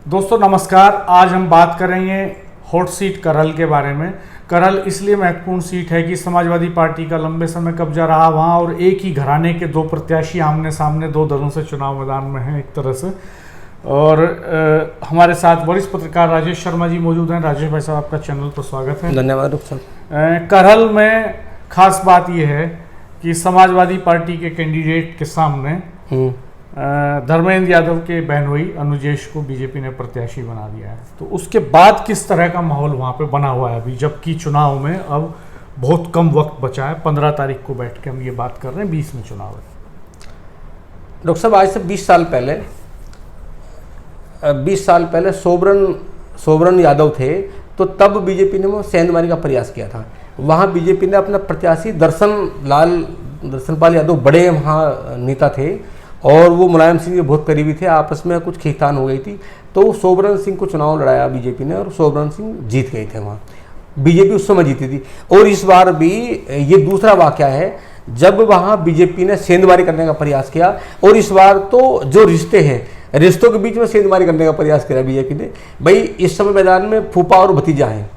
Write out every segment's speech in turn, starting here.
दोस्तों नमस्कार। आज हम बात करेंगे हॉट सीट करहल के बारे में। करहल इसलिए महत्वपूर्ण सीट है कि समाजवादी पार्टी का लंबे समय कब्जा रहा वहाँ, और एक ही घराने के दो प्रत्याशी आमने सामने दो दलों से चुनाव मैदान में हैं एक तरह से। और हमारे साथ वरिष्ठ पत्रकार राजेश शर्मा जी मौजूद हैं। राजेश भाई साहब, आपका चैनल पर स्वागत है। धन्यवाद डॉक्टर। करहल में खास बात यह है कि समाजवादी पार्टी के कैंडिडेट के सामने धर्मेंद्र यादव के बहनोई अनुजेश को बीजेपी ने प्रत्याशी बना दिया है। तो उसके बाद किस तरह का माहौल वहाँ पे बना हुआ है अभी, जबकि चुनाव में अब बहुत कम वक्त बचा है। 15 तारीख को बैठ के हम ये बात कर रहे हैं, 20 में चुनाव है। डॉक्टर साहब, आज से 20 साल पहले सोबरन यादव थे, तो तब बीजेपी ने वो सेंधमारी का प्रयास किया था। वहाँ बीजेपी ने अपना प्रत्याशी दर्शन पाल यादव, बड़े वहाँ नेता थे और वो मुलायम सिंह के बहुत करीबी थे। आपस में कुछ खींचतान हो गई थी, तो सोबरन सिंह को चुनाव लड़ाया बीजेपी ने और सोबरन सिंह जीत गए थे। वहाँ बीजेपी उस समय जीती थी। और इस बार भी ये दूसरा वाकया है जब वहाँ बीजेपी ने सेंधमारी करने का प्रयास किया, और इस बार तो जो रिश्ते हैं, रिश्तों के बीच में सेंधमारी करने का प्रयास किया बीजेपी ने। भाई इस समय मैदान में फूफा और भतीजा हैं।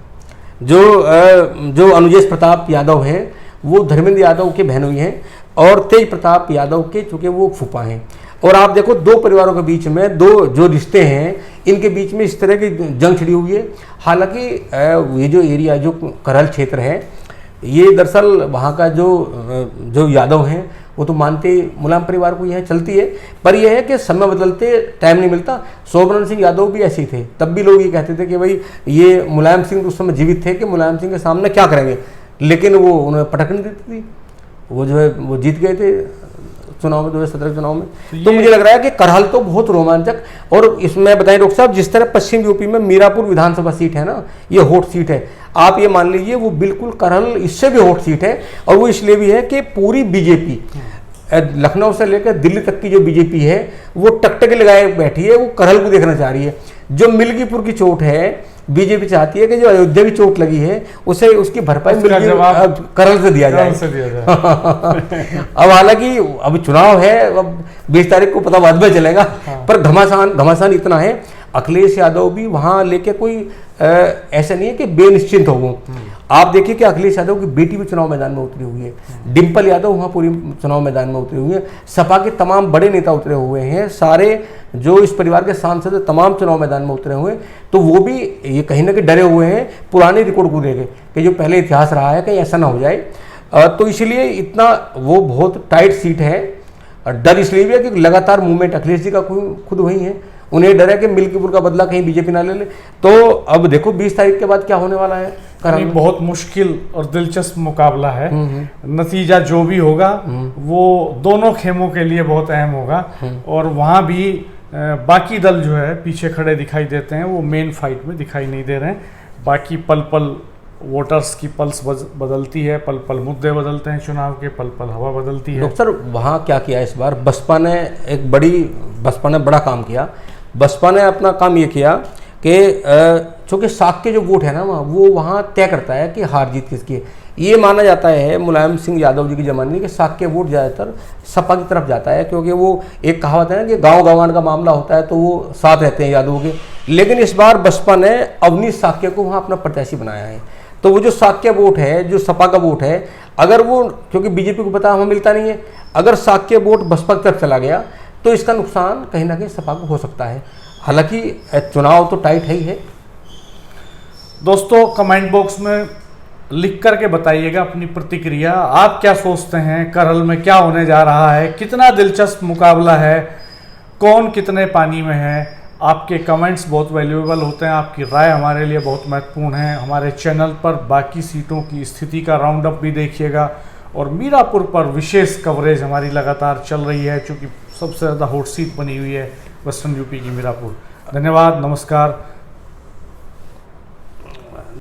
जो अनुजेश प्रताप यादव हैं वो धर्मेंद्र यादव के बहनोई हैं, और तेज प्रताप यादव के चूँकि वो फूफा हैं। और आप देखो, दो परिवारों के बीच में दो जो रिश्ते हैं, इनके बीच में इस तरह की जंग छिड़ी हुई है। हालांकि ये जो एरिया, जो करहल क्षेत्र है, ये दरअसल वहाँ का जो यादव हैं वो तो मानते मुलायम परिवार को यह चलती है, पर यह है कि समय बदलते टाइम नहीं मिलता। सोबरन सिंह यादव भी ऐसे ही थे, तब भी लोग ये कहते थे कि भाई ये मुलायम सिंह उस समय जीवित थे कि मुलायम सिंह के सामने क्या करेंगे, लेकिन वो उन्हें पटक नहीं देती थी। वो जो है वो जीत गए थे चुनाव में, 2017 चुनाव में। तो मुझे लग रहा है कि करहल तो बहुत रोमांचक, और इसमें बताएं डॉक्टर साहब, जिस तरह पश्चिम यूपी में मीरापुर विधानसभा सीट है ना, ये हॉट सीट है। आप ये मान लीजिए वो बिल्कुल करहल इससे भी हॉट सीट है। और वो इसलिए भी है कि पूरी बीजेपी, लखनऊ से लेकर दिल्ली तक की जो बीजेपी है वो टकटकी लगाए बैठी है, वो करहल को देखना चाह रही है। जो मिल्कीपुर की चोट है, बीजेपी चाहती है कि जो अयोध्या की चोट लगी है उसे उसकी भरपाई करहल से दिया जाए। अब हालांकि अब चुनाव है, अब 20 तारीख को पता बाद में चलेगा। हाँ। पर घमासान इतना है, अखिलेश यादव भी वहां लेके कोई ऐसा नहीं है कि बेनिश्चिंत हो वो। आप देखिए कि अखिलेश यादव की बेटी भी चुनाव मैदान में उतरी हुई है, डिम्पल यादव वहाँ पूरी चुनाव मैदान में उतरी हुई है, सपा के तमाम बड़े नेता उतरे हुए हैं, सारे जो इस परिवार के सांसद तमाम चुनाव मैदान में उतरे हुए हैं। तो वो भी ये कहीं ना कहीं डरे हुए हैं पुराने रिकॉर्ड को लेकर कि जो पहले इतिहास रहा है कहीं ऐसा ना हो जाए। तो इसलिए इतना वो बहुत टाइट सीट है। डर इसलिए भी है कि लगातार मूवमेंट अखिलेश जी का खुद वही है, उन्हें डर है कि मिल्कीपुर का बदला कहीं बीजेपी ना ले ले। तो अब देखो 20 तारीख के बाद क्या होने वाला है। बहुत मुश्किल और दिलचस्प मुकाबला है। नतीजा जो भी होगा वो दोनों खेमों के लिए बहुत अहम होगा। और वहाँ भी बाकी दल जो है पीछे खड़े दिखाई देते हैं, वो मेन फाइट में दिखाई नहीं दे रहे हैं। बाकी पल पल वोटर्स की पल्स बदलती है, पल पल मुद्दे बदलते हैं चुनाव के, पल पल हवा बदलती है। डॉक्टर वहाँ क्या किया इस बार, बसपा ने बड़ा काम किया। बसपा ने अपना काम ये किया कि चूँकि साख के जो वोट है ना वो वहाँ तय करता है कि हार जीत किसकी है। ये माना जाता है मुलायम सिंह यादव जी की जमाने कि साख के वोट ज़्यादातर सपा की तरफ जाता है, क्योंकि वो एक कहावत है ना कि गाँव गंवान का मामला होता है तो वो साथ रहते हैं यादवों के। लेकिन इस बार बसपा ने अवनीश साक्य को वहाँ अपना प्रत्याशी बनाया है। तो वो जो साक्य वोट है, जो सपा का वोट है, अगर वो, क्योंकि बीजेपी को पता हमें मिलता नहीं है, अगर साक्य वोट बसपा की तरफ चला गया तो इसका नुकसान कहीं ना कहीं सपा को हो सकता है। हालांकि चुनाव तो टाइट है ही है। दोस्तों कमेंट बॉक्स में लिख करके बताइएगा अपनी प्रतिक्रिया। आप क्या सोचते हैं करहल में क्या होने जा रहा है, कितना दिलचस्प मुकाबला है, कौन कितने पानी में है। आपके कमेंट्स बहुत वैल्यूएबल होते हैं, आपकी राय हमारे लिए बहुत महत्वपूर्ण है। हमारे चैनल पर बाकी सीटों की स्थिति का राउंड अप भी देखिएगा, और मीरापुर पर विशेष कवरेज हमारी लगातार चल रही है, क्योंकि सबसे ज़्यादा हॉट सीट बनी हुई है वेस्टर्न यूपी की मीरापुर। धन्यवाद, नमस्कार।